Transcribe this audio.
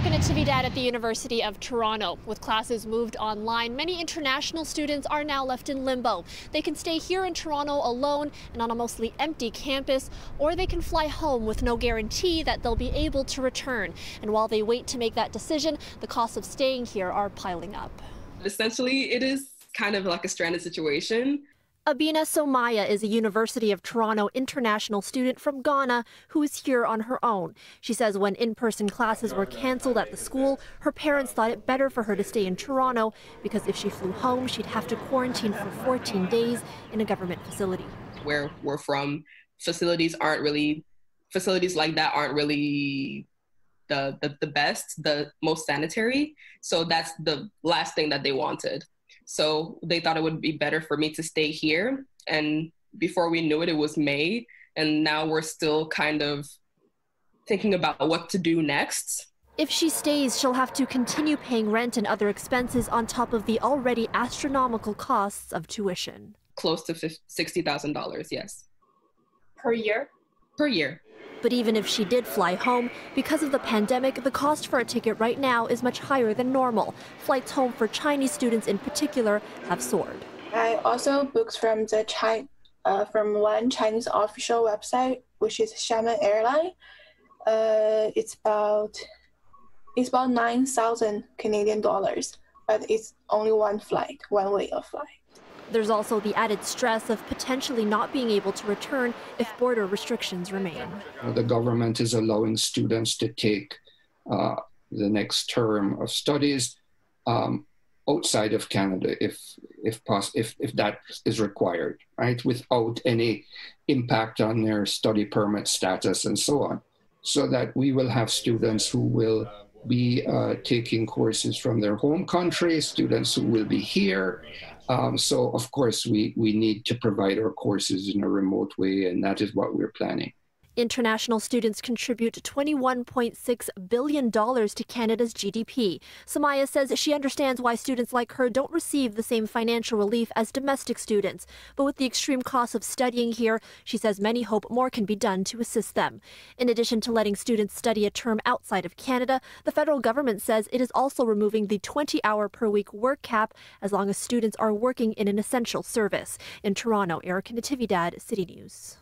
Erica Natividad at the University of Toronto. With classes moved online, many international students are now left in limbo. They can stay here in Toronto alone and on a mostly empty campus, or they can fly home with no guarantee that they'll be able to return. And while they wait to make that decision, the costs of staying here are piling up. Essentially, it is kind of like a stranded situation. Abina Somaya is a University of Toronto international student from Ghana who is here on her own. She says when in-person classes were canceled at the school, her parents thought it better for her to stay in Toronto because if she flew home, she'd have to quarantine for 14 days in a government facility. Where we're from, facilities like that aren't really the best, the most sanitary. So that's the last thing that they wanted. So they thought it would be better for me to stay here. And before we knew it, it was May. And now we're still kind of thinking about what to do next. If she stays, she'll have to continue paying rent and other expenses on top of the already astronomical costs of tuition. Close to $60,000, yes. Per year? Per year. But even if she did fly home, because of the pandemic, the cost for a ticket right now is much higher than normal. Flights home for Chinese students in particular have soared. I also booked from one Chinese official website, which is Xiamen Airline. It's about 9,000 Canadian dollars, but it's only one way of flight. There's also the added stress of potentially not being able to return if border restrictions remain. The government is allowing students to take the next term of studies outside of Canada, if that is required, right, without any impact on their study permit status and so on, so that we will have students who will be taking courses from their home country, students who will be here. So, of course, we need to provide our courses in a remote way, and that is what we're planning. International students contribute $21.6 billion to Canada's GDP. Samaya says she understands why students like her don't receive the same financial relief as domestic students. But with the extreme cost of studying here, she says many hope more can be done to assist them. In addition to letting students study a term outside of Canada, the federal government says it is also removing the 20-hour-per-week work cap as long as students are working in an essential service. In Toronto, Erica Natividad, City News.